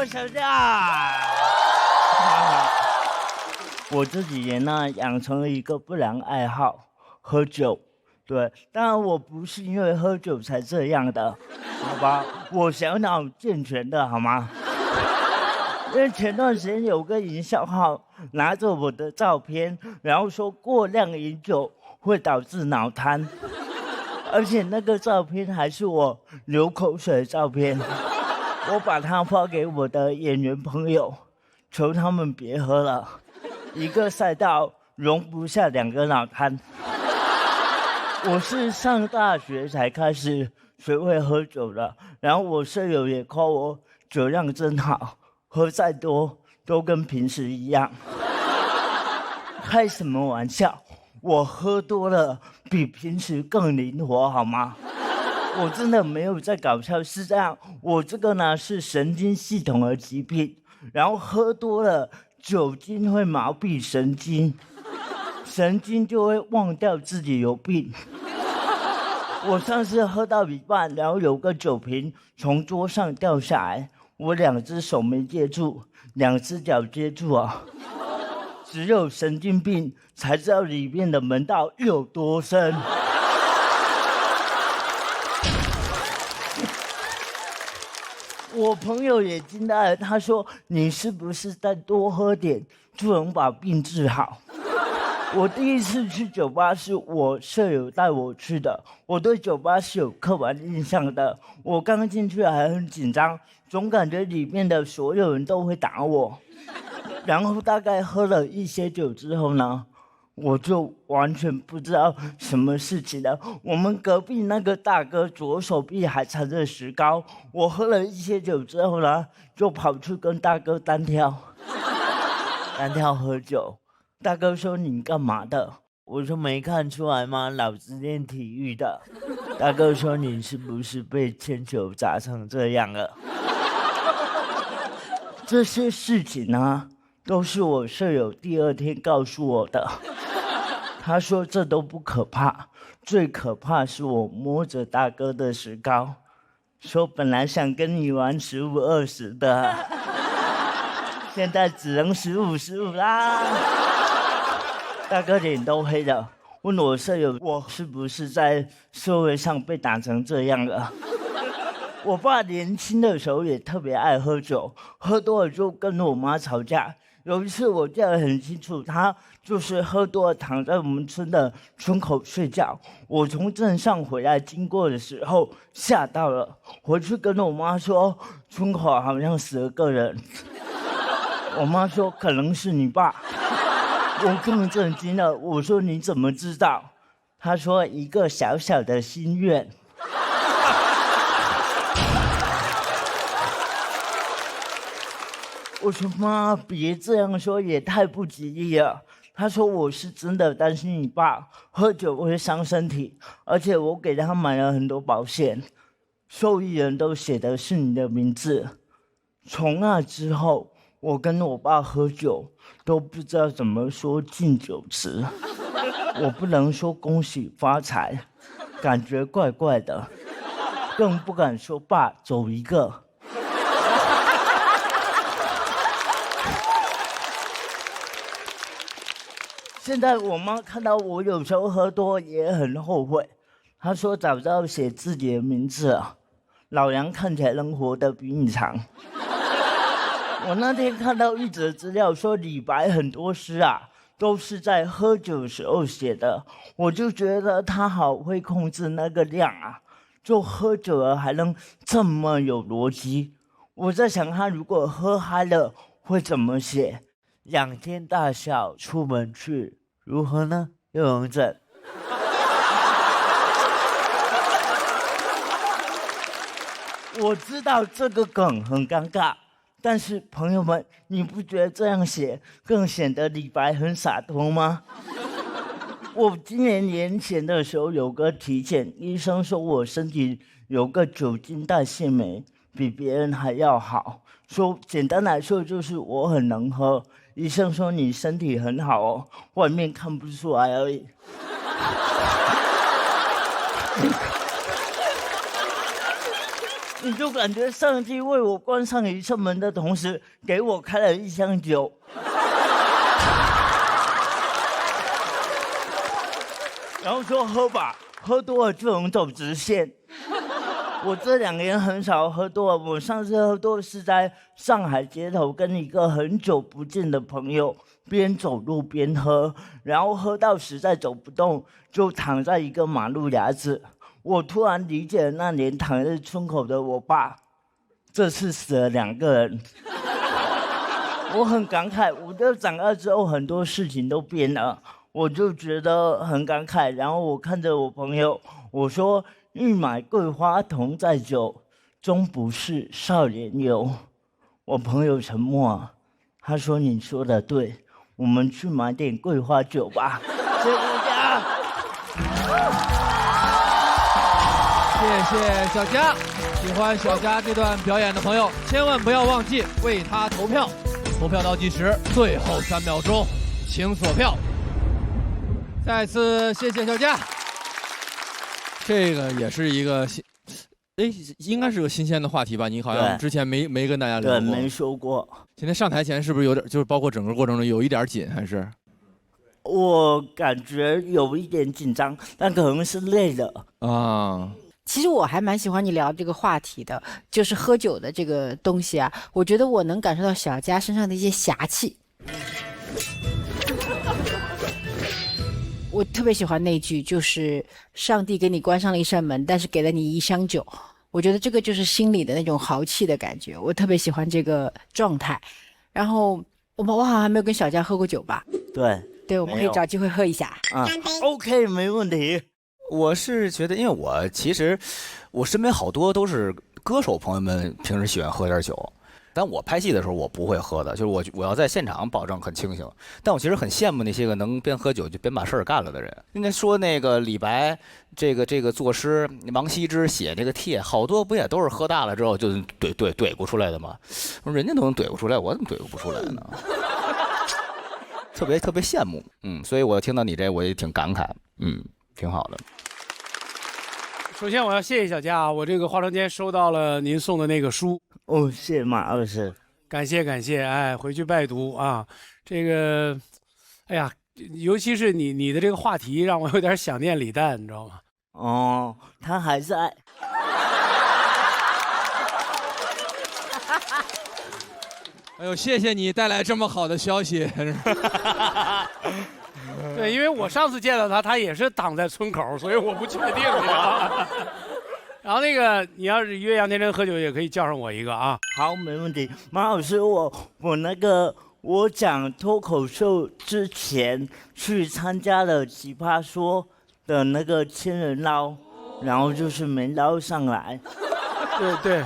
吵架。我这几年呢，养成了一个不良爱好，喝酒。对，当然我不是因为喝酒才这样的，好吧？我小脑健全的好吗？因为前段时间有个营销号拿着我的照片，然后说过量饮酒会导致脑瘫，而且那个照片还是我流口水的照片。我把它发给我的演员朋友，求他们别喝了，一个赛道容不下2个脑瘫。我是上大学才开始学会喝酒的，然后我舍友也夸我酒量真好，喝再多都跟平时一样。开什么玩笑？我喝多了比平时更灵活好吗？我真的没有在搞笑，是这样。我这个呢是神经系统的疾病，然后喝多了酒精会麻痹神经，神经就会忘掉自己有病。我上次喝到一半，然后有个酒瓶从桌上掉下来，我2只手没接住，2只脚接住啊。只有神经病才知道里面的门道有多深。我朋友也惊呆了，他说：“你是不是再多喝点就能把病治好？”我第一次去酒吧是我舍友带我去的，我对酒吧是有刻板印象的。我刚进去还很紧张，总感觉里面的所有人都会打我。然后大概喝了一些酒之后呢，我就完全不知道什么事情了。我们隔壁那个大哥左手臂还缠着石膏，我喝了一些酒之后呢，就跑去跟大哥单挑喝酒。大哥说：“你干嘛的？”我说：“没看出来吗？老子练体育的。”大哥说：“你是不是被铅球砸成这样了？”这些事情呢，都是我舍友第2天告诉我的。他说这都不可怕，最可怕是我摸着大哥的石膏，说本来想跟你玩15-20的，现在只能15-15啦。大哥脸都黑了，问我舍友我是不是在社会上被打成这样了。我爸年轻的时候也特别爱喝酒，喝多了就跟我妈吵架。有一次我记得很清楚，他就是喝多了躺在我们村的村口睡觉。我从镇上回来经过的时候吓到了，回去跟我妈说村口好像死了个人。我妈说可能是你爸。我更震惊了，我说你怎么知道？他说一个小小的心愿。我说妈，别这样说，也太不吉利了。他说我是真的担心你爸喝酒会伤身体，而且我给他买了很多保险，受益人都写的是你的名字。从那之后，我跟我爸喝酒都不知道怎么说敬酒词，我不能说恭喜发财，感觉怪怪的，更不敢说爸走一个。现在我妈看到我有时候喝多也很后悔，她说早知道写自己的名字啊，老杨看起来能活得比你长。我那天看到一则资料说李白很多诗啊都是在喝酒的时候写的，我就觉得他好会控制那个量啊，就喝酒了还能这么有逻辑。我在想他如果喝嗨了会怎么写？仰天大笑出门去，如何呢？又能整。我知道这个梗很尴尬，但是朋友们，你不觉得这样写更显得李白很洒脱吗？我今年年前的时候有个体检，医生说我身体有个酒精代谢酶比别人还要好，说简单来说就是我很能喝。医生说你身体很好哦，外面看不出来而已。你就感觉上帝为我关上一扇门的同时，给我开了一箱酒。然后说喝吧，喝多了就能走直线。我这2年很少喝多了，我上次喝多是在上海街头跟一个很久不见的朋友边走路边喝，然后喝到实在走不动，就躺在一个马路牙子。我突然理解了那年躺在村口的我爸，这次死了2个人。我很感慨，我觉得长大之后很多事情都变了，我就觉得很感慨。然后我看着我朋友，我说欲买桂花同载酒，终不是少年游。我朋友沉默啊，他说你说的对，我们去买点桂花酒吧。谢谢大家。谢谢小佳，喜欢小佳这段表演的朋友，千万不要忘记为他投票。投票倒计时最后3秒钟，请锁票。再次谢谢小佳。这个也是一个应该是个新鲜的话题吧？你好像之前没跟大家聊过。对，没说过。今天上台前是不是有点，就是包括整个过程中有一点紧，还是？我感觉有一点紧张，但可能是累了啊。其实我还蛮喜欢你聊这个话题的，就是喝酒的这个东西啊，我觉得我能感受到小佳身上的一些侠气。我特别喜欢那句，就是上帝给你关上了一扇门，但是给了你一箱酒。我觉得这个就是心里的那种豪气的感觉，我特别喜欢这个状态。然后我好像还没有跟小佳喝过酒吧？对，我们可以找机会喝一下。OK， 没问题。我是觉得，因为其实我身边好多都是歌手朋友们，平时喜欢喝点酒，但我拍戏的时候我不会喝的，就是我要在现场保证很清醒。但我其实很羡慕那些个能边喝酒就边把事儿干了的人。应该说那个李白，这个作诗，王羲之写这个帖，好多不也都是喝大了之后就怼咕出来的吗？我说人家都能怼咕出来，我怎么怼咕不出来呢？特别羡慕，所以我听到你这我也挺感慨，挺好的。首先我要谢谢小佳啊，我这个化妆间收到了您送的那个书。哦，谢谢马老师，感谢，哎，回去拜读啊。这个，哎呀，尤其是你的这个话题让我有点想念李诞，你知道吗？哦，他还在。哎呦，谢谢你带来这么好的消息。对，因为我上次见到他，他也是躺在村口，所以我不确定。然后那个，你要是约杨天真喝酒，也可以叫上我一个啊。好，没问题。马老师，我讲脱口秀之前去参加了奇葩说的那个千人捞，然后就是没捞上来。对。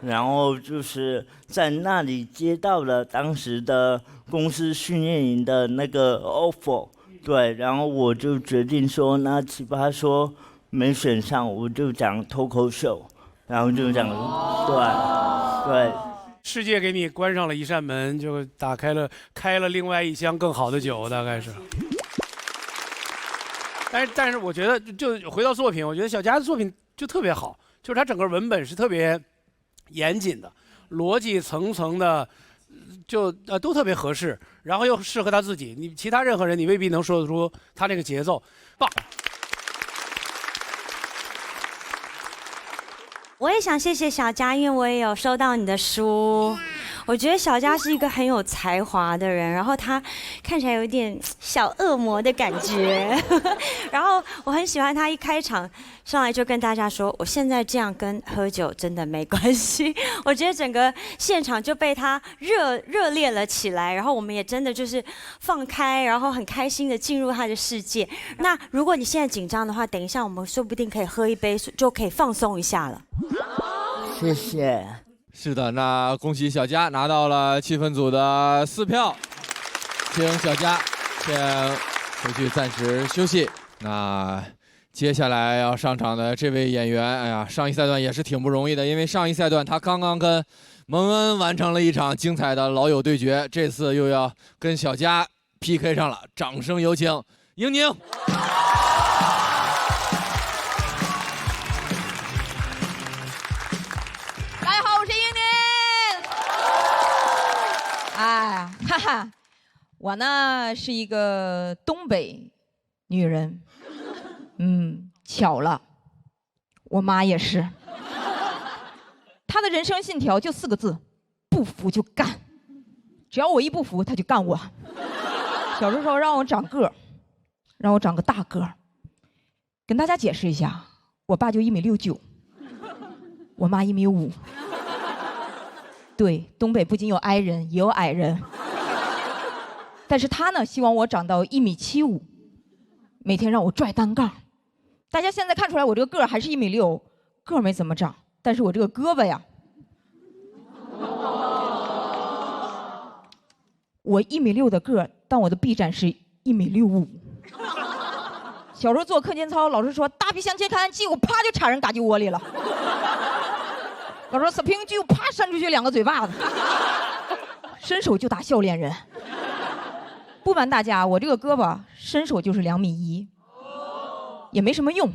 然后就是在那里接到了当时的公司训练营的那个 offer， 对，然后我就决定说，那奇葩说没选上，我就讲脱口秀，然后就讲，对，世界给你关上了一扇门，就开了另外一箱更好的酒，大概是。但是我觉得就回到作品，我觉得小佳的作品就特别好，就是他整个文本是特别严谨的，逻辑层层的，都特别合适，然后又适合他自己。你其他任何人，你未必能说得出他那个节奏，棒。我也想谢谢小佳，因为我也有收到你的书。我觉得小佳是一个很有才华的人，然后他看起来有一点小恶魔的感觉，然后我很喜欢他一开场上来就跟大家说，我现在这样跟喝酒真的没关系。我觉得整个现场就被他热烈了起来，然后我们也真的就是放开，然后很开心的进入他的世界。那如果你现在紧张的话，等一下我们说不定可以喝一杯，就可以放松一下了。谢谢。是的，那恭喜小佳拿到了气氛组的4票，请小佳先回去暂时休息。那接下来要上场的这位演员，哎呀，上一赛段也是挺不容易的，因为上一赛段他刚刚跟蒙恩完成了一场精彩的老友对决，这次又要跟小佳 PK 上了，掌声有请英宁。哈哈，我呢是一个东北女人，巧了，我妈也是。她的人生信条就4个字：不服就干。只要我一不服，她就干我。小的时候让我长个儿，让我长个大个儿。跟大家解释一下，我爸就1.69米，我妈1.5米。对，东北不仅有矮人，也有矮人。但是他呢，希望我长到1.75米，每天让我拽单杠。大家现在看出来，我这个个儿还是1.6米，个儿没怎么长，但是我这个胳膊呀，我1.6米的个儿，但我的臂展是1.65米。小时候做课间操，老师说大臂向前看，结果啪就插人嘎叽窝里了。老师说死平就啪扇出去2个嘴巴子，伸手就打笑脸人。不瞒大家，我这个胳膊伸手就是2.1米，也没什么用。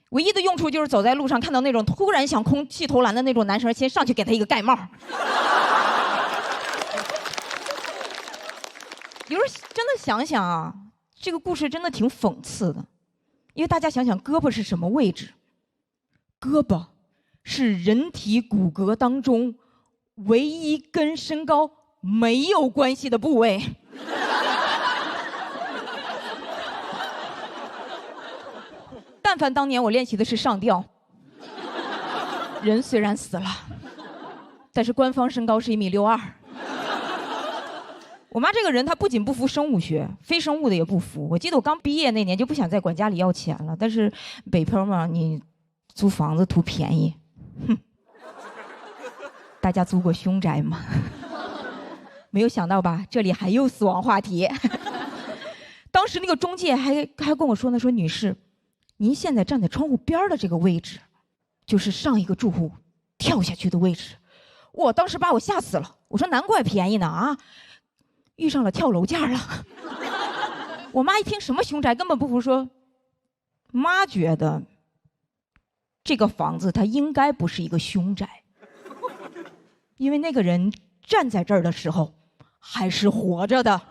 唯一的用处就是走在路上看到那种突然想空气投篮的那种男生，先上去给他一个盖帽。有时候真的想想啊，这个故事真的挺讽刺的，因为大家想想，胳膊是什么位置？胳膊是人体骨骼当中唯一跟身高没有关系的部位。但凡当年我练习的是上吊，人虽然死了，但是官方身高是1.62米。我妈这个人，她不仅不服生物学，非生物的也不服。我记得我刚毕业那年就不想再管家里要钱了，但是北漂嘛，你租房子图便宜，哼。大家租过凶宅吗？没有想到吧，这里还有死亡话题。当时那个中介还跟我说呢，说女士，您现在站在窗户边的这个位置，就是上一个住户跳下去的位置。我当时把我吓死了，我说难怪便宜呢啊，遇上了跳楼价了。我妈一听什么凶宅，根本不服，说妈觉得这个房子它应该不是一个凶宅，因为那个人站在这儿的时候还是活着的。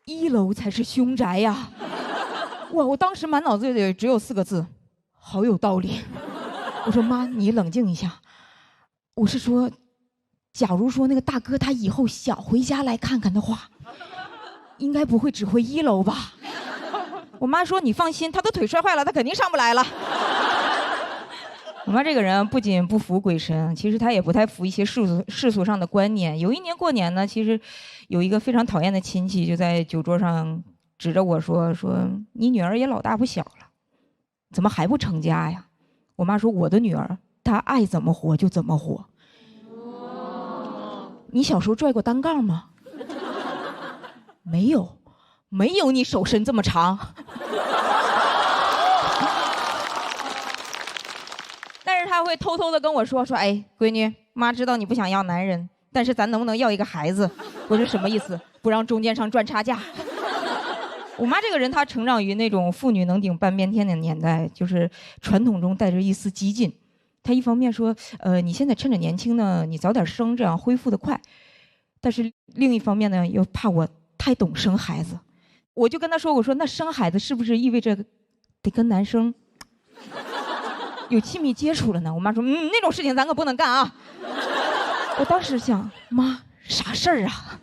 1楼才是凶宅呀！哇，我当时满脑子里只有4个字，好有道理。我说妈，你冷静一下。我是说，假如说那个大哥他以后想回家来看看的话，应该不会只回1楼吧？我妈说你放心，他的腿摔坏了，他肯定上不来了。我妈这个人不仅不服鬼神，其实她也不太服一些世俗上的观念。有一年过年呢，其实有一个非常讨厌的亲戚就在酒桌上指着我说你女儿也老大不小了，怎么还不成家呀？我妈说我的女儿她爱怎么活就怎么活。你小时候拽过单杠吗？没有，没有你手伸这么长。但是他会偷偷的跟我说，哎，闺女，妈知道你不想要男人，但是咱能不能要一个孩子？我说什么意思？不让中间商赚差价。我妈这个人，她成长于那种妇女能顶半边天的年代，就是传统中带着一丝激进。她一方面说，你现在趁着年轻呢，你早点生，这样恢复得快。但是另一方面呢，又怕我太懂生孩子。我就跟她说，我说那生孩子是不是意味着得跟男生有亲密接触了呢？我妈说，那种事情咱可不能干啊。我当时想，妈，啥事儿啊？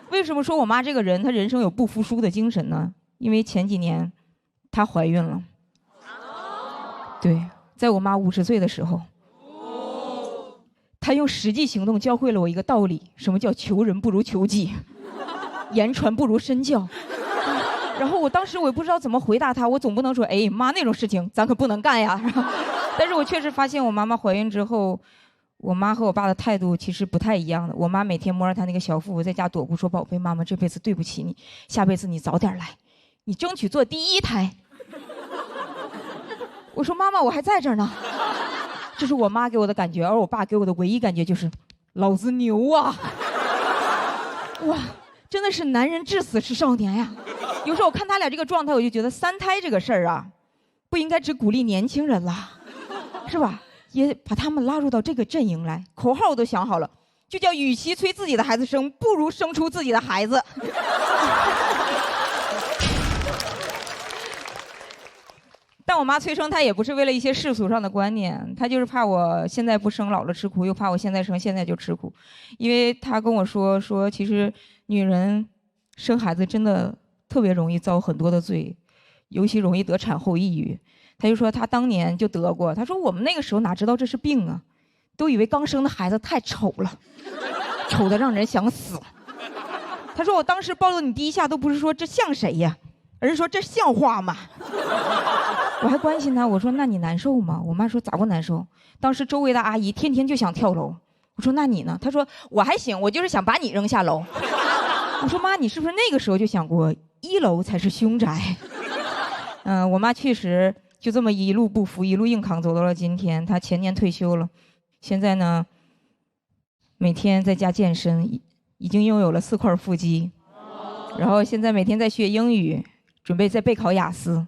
为什么说我妈这个人，她人生有不服输的精神呢？因为前几年，她怀孕了。对，在我妈50岁的时候，她用实际行动教会了我一个道理：什么叫求人不如求己，言传不如身教。然后我当时我也不知道怎么回答她，我总不能说，哎妈，那种事情咱可不能干呀。但是我确实发现我妈妈怀孕之后，我妈和我爸的态度其实不太一样的。我妈每天摸着她那个小腹，在家踱步说：“宝贝，妈妈这辈子对不起你，下辈子你早点来，你争取做第1胎。”我说：“妈妈，我还在这儿呢。”这是我妈给我的感觉，而我爸给我的唯一感觉就是：“老子牛啊！”哇，真的是男人至死是少年呀！有时候我看他俩这个状态，我就觉得3胎这个事儿啊，不应该只鼓励年轻人了，是吧？也把他们拉入到这个阵营来，口号都想好了，就叫与其催自己的孩子生，不如生出自己的孩子。但我妈催生她也不是为了一些世俗上的观念，她就是怕我现在不生老了吃苦，又怕我现在生现在就吃苦。因为她跟我说其实女人生孩子真的特别容易遭很多的罪，尤其容易得产后抑郁。她就说她当年就得过，她说我们那个时候哪知道这是病啊，都以为刚生的孩子太丑了，丑得让人想死。她说我当时抱了你第一下都不是说这像谁呀，而是说这像话吗？我还关心她，我说那你难受吗？我妈说咋不难受？当时周围的阿姨天天就想跳楼。我说那你呢？她说我还行，我就是想把你扔下楼。我说妈，你是不是那个时候就想过1楼才是凶宅？我妈确实就这么一路不服，一路硬扛，走到了今天。她前年退休了，现在呢，每天在家健身，已经拥有了4块腹肌，然后现在每天在学英语，准备在备考雅思。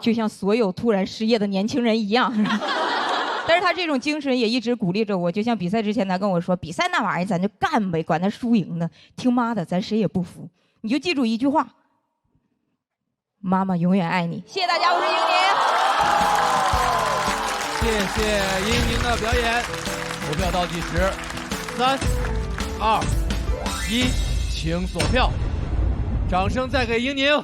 就像所有突然失业的年轻人一样。但是他这种精神也一直鼓励着我，就像比赛之前他跟我说，比赛那玩意儿咱就干呗，管他输赢的，听妈的，咱谁也不服。你就记住一句话，妈妈永远爱你。谢谢大家，我是英宁。谢谢英宁的表演。投票倒计时，3、2、1，请锁票。掌声再给英宁。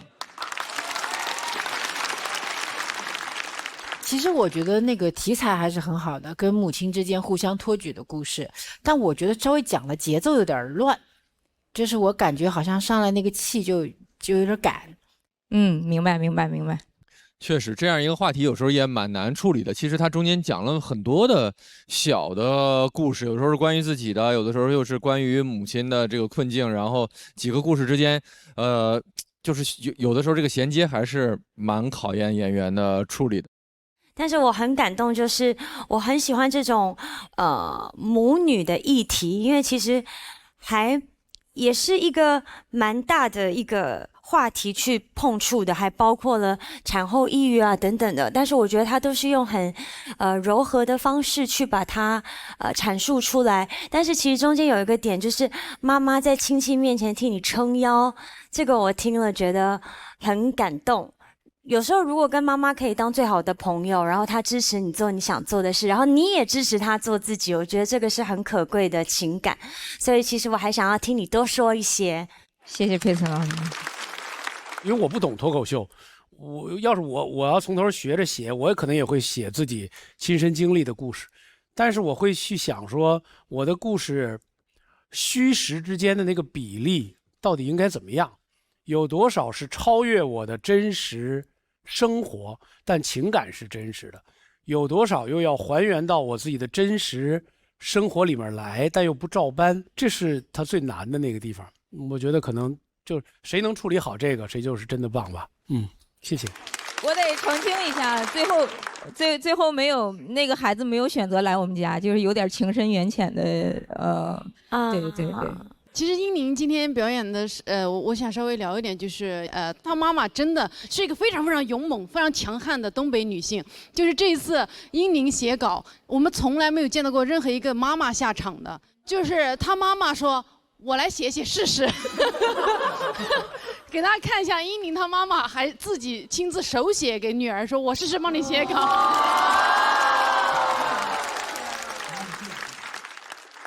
其实我觉得那个题材还是很好的，跟母亲之间互相托举的故事，但我觉得稍微讲的节奏有点乱，就是我感觉好像上来那个气就有点赶。明白。确实，这样一个话题有时候也蛮难处理的。其实它中间讲了很多的小的故事，有时候是关于自己的，有的时候又是关于母亲的这个困境，然后几个故事之间，就是有的时候这个衔接还是蛮考验演员的处理的。但是我很感动，就是我很喜欢这种母女的议题，因为其实也是一个蛮大的一个话题去碰触的，还包括了产后抑郁啊等等的。但是我觉得他都是用很柔和的方式去把它阐述出来。但是其实中间有一个点，就是妈妈在亲戚面前替你撑腰，这个我听了觉得很感动。有时候如果跟妈妈可以当最好的朋友，然后她支持你做你想做的事，然后你也支持她做自己，我觉得这个是很可贵的情感。所以其实我还想要听你多说一些。谢谢佩岑老师。因为我不懂脱口秀，要是我要从头学着写，我也可能也会写自己亲身经历的故事，但是我会去想说，我的故事虚实之间的那个比例到底应该怎么样，有多少是超越我的真实生活，但情感是真实的，有多少又要还原到我自己的真实生活里面来，但又不照搬，这是他最难的那个地方。我觉得可能就谁能处理好这个，谁就是真的棒吧。谢谢。我得澄清一下，最后没有那个孩子没有选择来我们家，就是有点情深缘浅的对。其实英宁今天表演的是，我想稍微聊一点，就是她妈妈真的是一个非常非常勇猛、非常强悍的东北女性。就是这一次英宁写稿，我们从来没有见到过任何一个妈妈下场的，就是她妈妈说：“我来写写试试。”给大家看一下，英宁她妈妈还自己亲自手写给女儿说：“我试试帮你写稿。”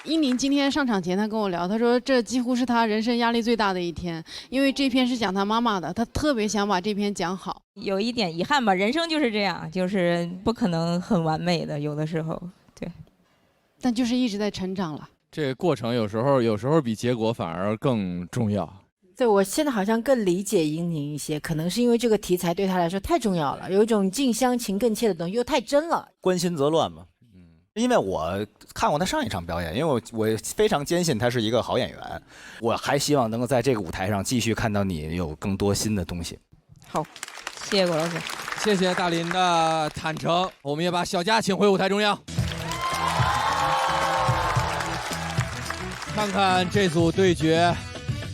英宁今天上场前，她跟我聊，她说这几乎是她人生压力最大的一天，因为这篇是讲她妈妈的，她特别想把这篇讲好。有一点遗憾吧，人生就是这样，就是不可能很完美的，有的时候，对。但就是一直在成长了。这个过程有时候比结果反而更重要。对，我现在好像更理解英宁一些，可能是因为这个题材对她来说太重要了，有一种近乡情更切的东西，又太真了。关心则乱嘛。因为我看过他上一场表演，因为我非常坚信他是一个好演员，我还希望能够在这个舞台上继续看到你有更多新的东西。好，谢谢郭老师，谢谢大林的坦诚，我们也把小佳请回舞台中央，看看这组对决，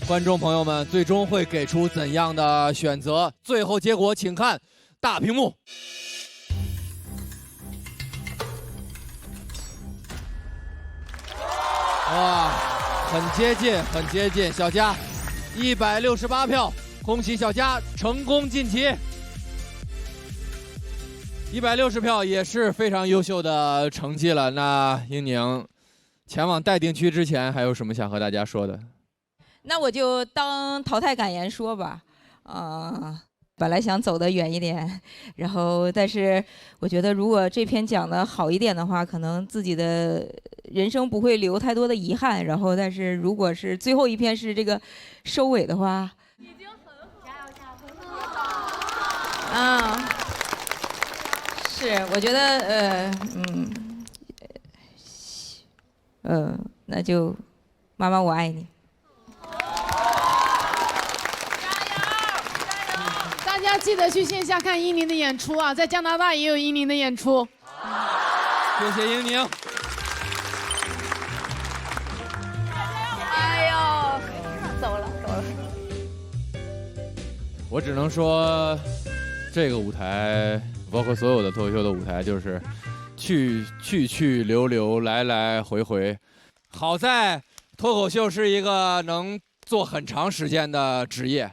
观众朋友们最终会给出怎样的选择？最后结果请看大屏幕。哇，很接近，很接近。小佳168票，恭喜小佳成功晋级。160票也是非常优秀的成绩了。那英宁，前往待定区之前，还有什么想和大家说的？那我就当淘汰感言说吧。本来想走得远一点，然后但是我觉得如果这篇讲得好一点的话，可能自己的人生不会留太多的遗憾。然后但是如果是最后一篇是这个收尾的话，已经很好，加油，很好。是，我觉得那就妈妈我爱你。大家记得去线下看英宁的演出啊，在加拿大也有英宁的演出。谢谢英宁。哎呦，走了。我只能说，这个舞台，包括所有的脱口秀的舞台，就是去留留，来来回回。好在脱口秀是一个能做很长时间的职业。